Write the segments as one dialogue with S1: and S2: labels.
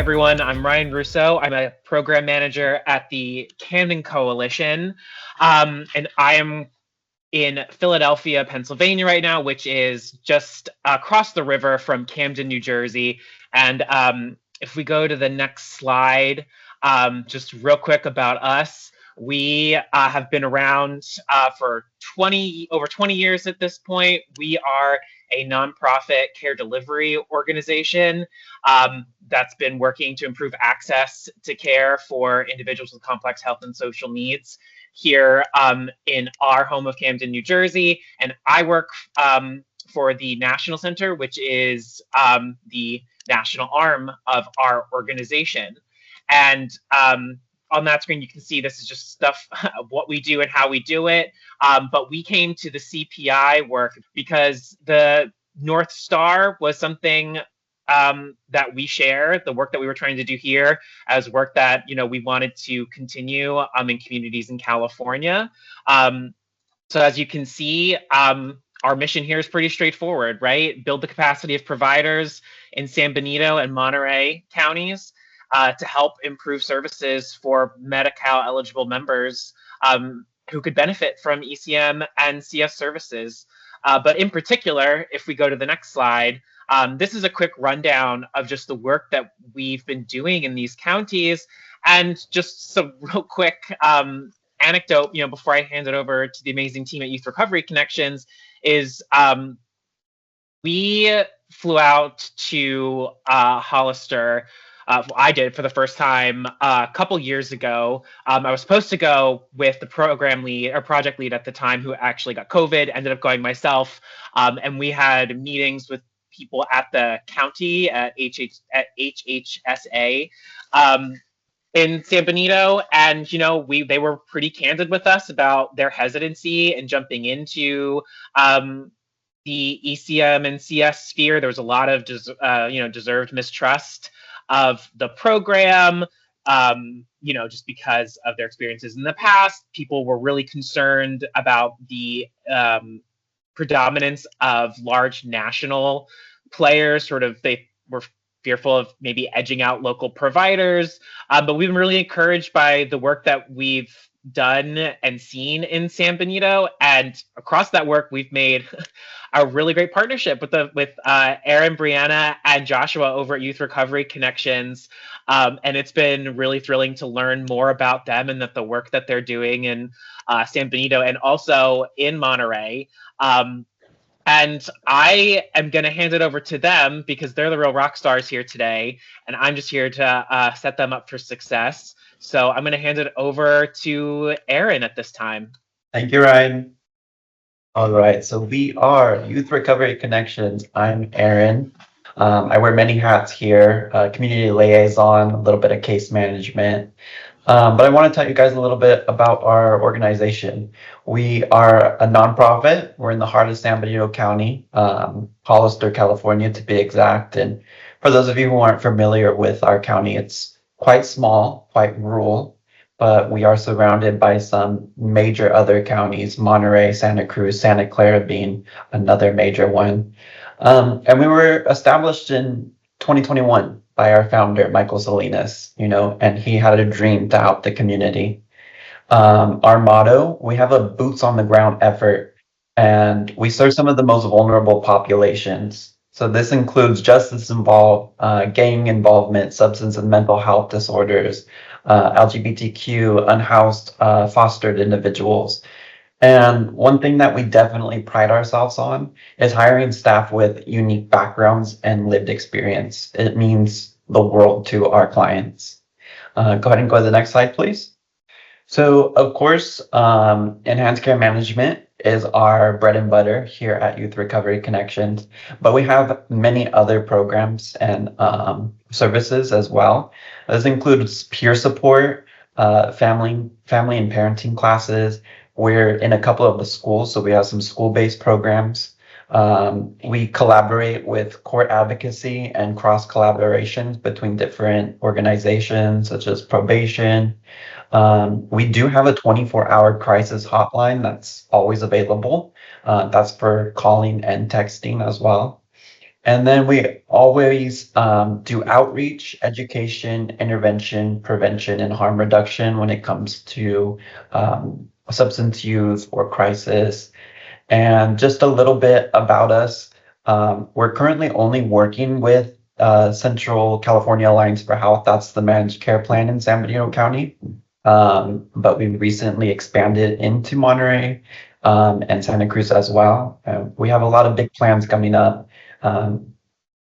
S1: everyone. I'm Ryan Russo. I'm a program manager at the Camden Coalition. And I am in Philadelphia, Pennsylvania right now, which is just across the river from Camden, New Jersey. And if we go to the next slide, just real quick about us. We have been around for over 20 years at this point. We are a nonprofit care delivery organization that's been working to improve access to care for individuals with complex health and social needs here in our home of Camden, New Jersey. And I work for the National Center, which is the national arm of our organization. And on that screen, you can see this is just stuff of what we do and how we do it. But we came to the CPI work because the North Star was something that we share. The work that we were trying to do here as work that we wanted to continue in communities in California. So as you can see, our mission here is pretty straightforward, right? Build the capacity of providers in San Benito and Monterey counties to help improve services for Medi-Cal eligible members who could benefit from ECM and CS services. But in particular, if we go to the next slide, this is a quick rundown of just the work that we've been doing in these counties. And just some real quick anecdote, before I hand it over to the amazing team at Youth Recovery Connections, is we flew out to Hollister. I did for the first time a couple years ago. I was supposed to go with the program lead or project lead at the time who actually got COVID, ended up going myself. And we had meetings with people at the county at HHSA in San Benito. And, they were pretty candid with us about their hesitancy in jumping into the ECM and CS sphere. There was a lot of, deserved mistrust of the program, just because of their experiences in the past. People were really concerned about the predominance of large national players. They were fearful of maybe edging out local providers. But we've been really encouraged by the work that we've done and seen in San Benito. And across that work, we've made a really great partnership with Aaron, Brianna, and Joshua over at Youth Recovery Connections. And it's been really thrilling to learn more about them and that the work that they're doing in San Benito and also in Monterey. And I am going to hand it over to them because they're the real rock stars here today. And I'm just here to set them up for success. So I'm going to hand it over to Aaron at this time.
S2: Thank you, Ryan. All right, so we are Youth Recovery Connections. I'm Aaron. I wear many hats here, community liaison, a little bit of case management. But I want to tell you guys a little bit about our organization. We are a nonprofit. We're in the heart of San Benito County, Hollister, California, to be exact. And for those of you who aren't familiar with our county, it's quite small, quite rural, but we are surrounded by some major other counties, Monterey, Santa Cruz, Santa Clara being another major one. And we were established in 2021 by our founder, Michael Salinas, and he had a dream to help the community. Our motto, we have a boots on the ground effort, and we serve some of the most vulnerable populations. So this includes justice involved, gang involvement, substance and mental health disorders, LGBTQ, unhoused, fostered individuals. And one thing that we definitely pride ourselves on is hiring staff with unique backgrounds and lived experience. It means the world to our clients. Go ahead and go to the next slide, please. So, of course, enhanced care management is our bread and butter here at Youth Recovery Connections, but we have many other programs and services as well. This includes peer support, family and parenting classes. We're in a couple of the schools, so we have some school-based programs. We collaborate with court advocacy and cross collaborations between different organizations such as probation. We do have a 24-hour crisis hotline that's always available. That's for calling and texting as well. And then we always do outreach, education, intervention, prevention, and harm reduction when it comes to substance use or crisis. And just a little bit about us. We're currently only working with Central California Alliance for Health. That's the managed care plan in San Bernardino County. But we recently expanded into Monterey and Santa Cruz as well. We have a lot of big plans coming up,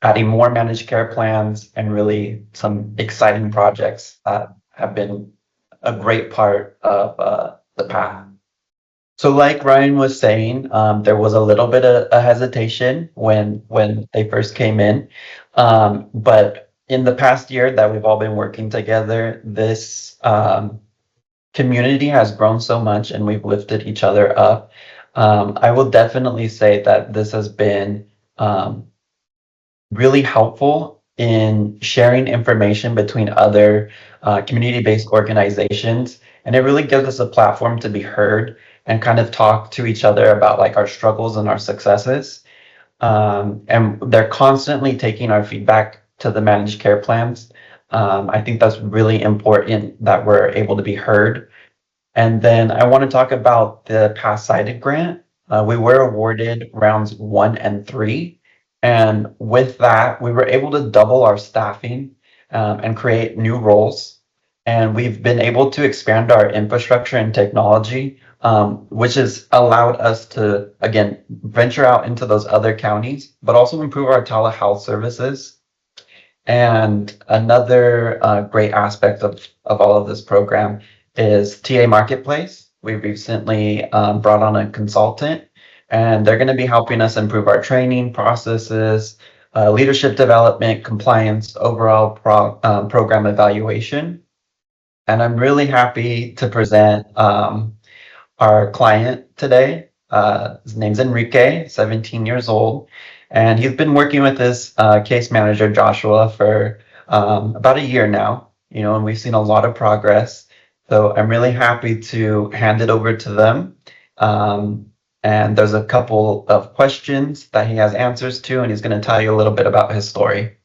S2: adding more managed care plans and really some exciting projects that have been a great part of the path. So like Ryan was saying, there was a little bit of a hesitation when they first came in. But in the past year that we've all been working together, this community has grown so much and we've lifted each other up. I will definitely say that this has been really helpful in sharing information between other community-based organizations. And it really gives us a platform to be heard and kind of talk to each other about like our struggles and our successes. And they're constantly taking our feedback to the managed care plans. I think that's really important that we're able to be heard. And then I want to talk about the Pass Cited grant. We were awarded rounds 1 and 3. And with that, we were able to double our staffing and create new roles. And we've been able to expand our infrastructure and technology, which has allowed us to, again, venture out into those other counties, but also improve our telehealth services. And another great aspect of all of this program is TA Marketplace. We recently brought on a consultant, and they're going to be helping us improve our training processes, leadership development, compliance, overall program evaluation. And I'm really happy to present our client today. His name's Enrique, 17 years old, and he's been working with this case manager, Joshua, for about a year now, and we've seen a lot of progress. So I'm really happy to hand it over to them. And there's a couple of questions that he has answers to, and he's going to tell you a little bit about his story.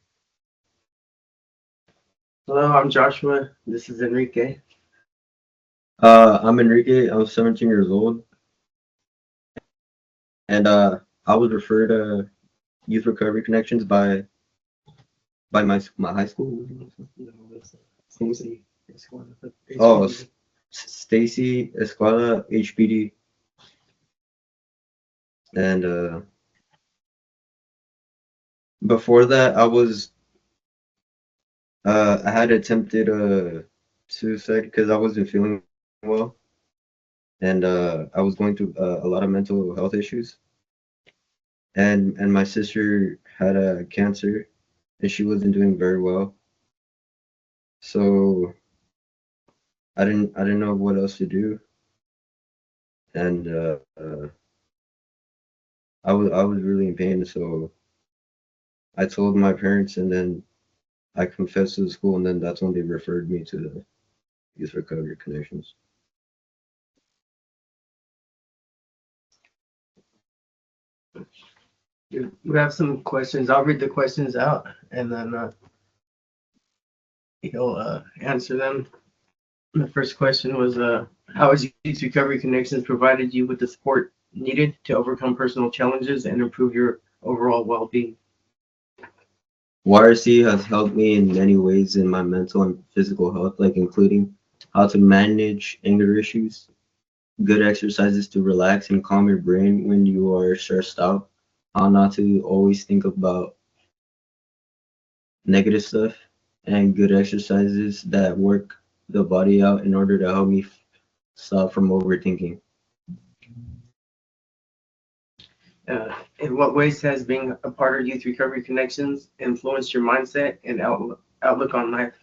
S3: Hello, I'm Joshua. This is Enrique.
S4: I'm Enrique. I'm 17 years old, and I was referred to Youth Recovery Connections by my high school. Oh, Stacy Escuela HBD, and before that, I had attempted suicide because I wasn't feeling well, and I was going through a lot of mental health issues, and my sister had a cancer, and she wasn't doing very well. So I didn't know what else to do, and I was really in pain. So I told my parents, and then I confessed to the school, and then that's when they referred me to the Youth Recovery Connections.
S3: We have some questions. I'll read the questions out, and then he'll answer them. The first question was, how has Youth Recovery Connections provided you with the support needed to overcome personal challenges and improve your overall well-being?
S4: YRC has helped me in many ways in my mental and physical health, like including how to manage anger issues, good exercises to relax and calm your brain when you are stressed out, how not to always think about negative stuff, and good exercises that work the body out in order to help me stop from overthinking.
S3: In what ways has being a part of Youth Recovery Connections influenced your mindset and outlook on life?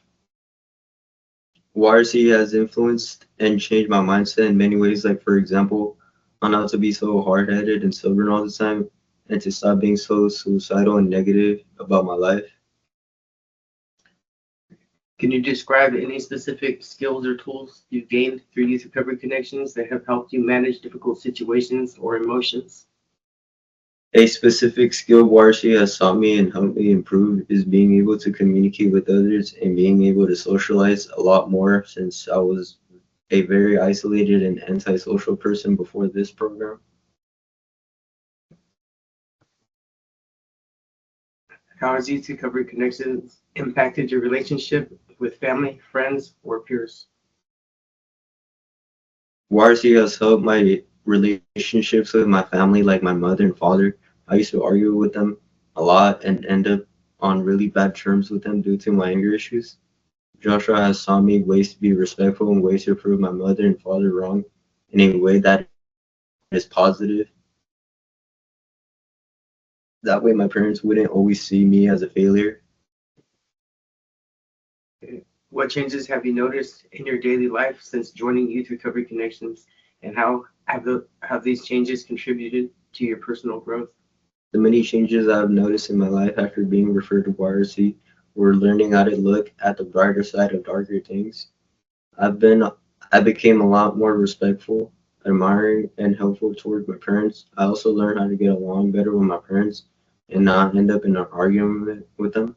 S4: YRC has influenced and changed my mindset in many ways, like for example, on how to be so hard-headed and stubborn all the time, and to stop being so suicidal and negative about my life.
S3: Can you describe any specific skills or tools you've gained through Youth Recovery Connections that have helped you manage difficult situations or emotions?
S4: A specific skill Warshi has taught me and helped me improve is being able to communicate with others and being able to socialize a lot more since I was a very isolated and antisocial person before this program.
S3: How has Youth Recovery Connections impacted your relationship with family, friends, or peers?
S4: Warshi has helped my relationships with my family, like my mother and father. I used to argue with them a lot and end up on really bad terms with them due to my anger issues. Joshua has taught me ways to be respectful and ways to prove my mother and father wrong in a way that is positive. That way, my parents wouldn't always see me as a failure.
S3: What changes have you noticed in your daily life since joining Youth Recovery Connections, and how have these changes contributed to your personal growth?
S4: The many changes I've noticed in my life after being referred to YRC were learning how to look at the brighter side of darker things. I've been I became a lot more respectful, admiring, and helpful towards my parents. I also learned how to get along better with my parents and not end up in an argument with them.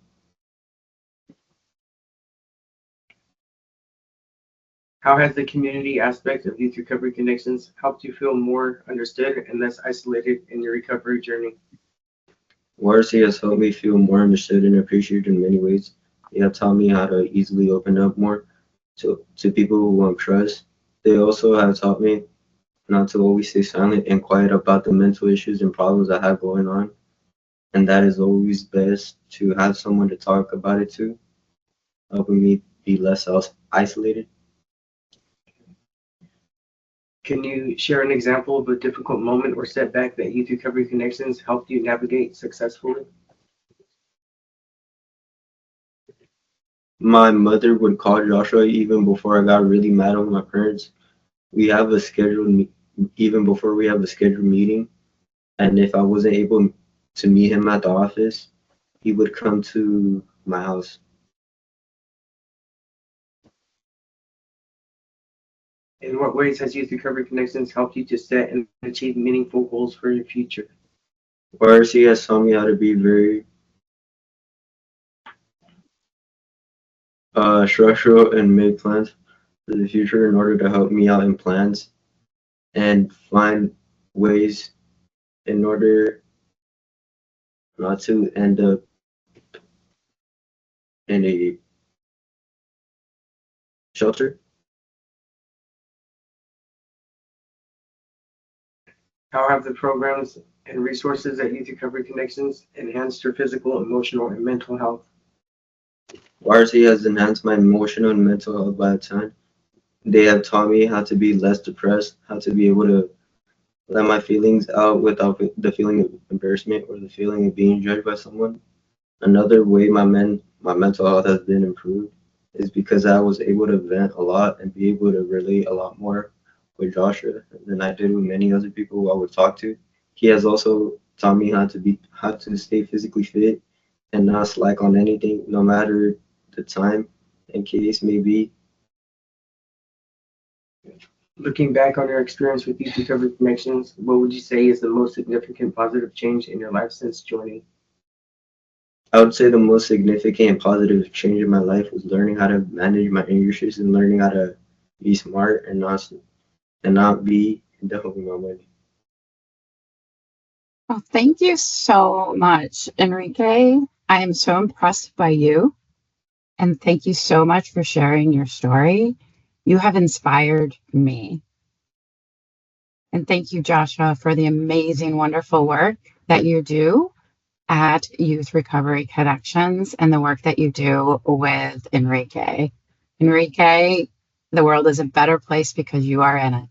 S3: How has the community aspect of Youth Recovery Connections helped you feel more understood and less isolated in your recovery journey?
S4: YRC has helped me feel more understood and appreciated in many ways. They have taught me how to easily open up more to people who I trust. They also have taught me not to always stay silent and quiet about the mental issues and problems I have going on. And that is always best to have someone to talk about it to, helping me be less isolated.
S3: Can you share an example of a difficult moment or setback that Youth Recovery Connections helped you navigate successfully?
S4: My mother would call Joshua even before I got really mad with my parents. We have a even before we have a scheduled meeting. And if I wasn't able to meet him at the office, he would come to my house.
S3: In what ways has Youth Recovery Connections helped you to set and achieve meaningful goals for your future?
S4: YRC has taught me how to be very structural and make plans for the future in order to help me out in plans and find ways in order not to end up in a shelter.
S3: How have the programs and resources at Youth Recovery Connections enhanced your physical, emotional, and mental health?
S4: YRC has enhanced my emotional and mental health by a ton. They have taught me how to be less depressed, how to be able to let my feelings out without the feeling of embarrassment or the feeling of being judged by someone. Another way my mental health has been improved is because I was able to vent a lot and be able to relate a lot more with Joshua than I did with many other people who I would talk to. He has also taught me how to stay physically fit and not slack on anything, no matter the time and case may be.
S3: Looking back on your experience with Youth Recovery Connections, what would you say is the most significant positive change in your life since joining?
S4: I would say the most significant and positive change in my life was learning how to manage my anger issues and learning how to be smart and not be dumb with my money.
S5: Well, thank you so much, Enrique. I am so impressed by you. And thank you so much for sharing your story. You have inspired me. And thank you, Joshua, for the amazing, wonderful work that you do at Youth Recovery Connections and the work that you do with Enrique. Enrique, the world is a better place because you are in it.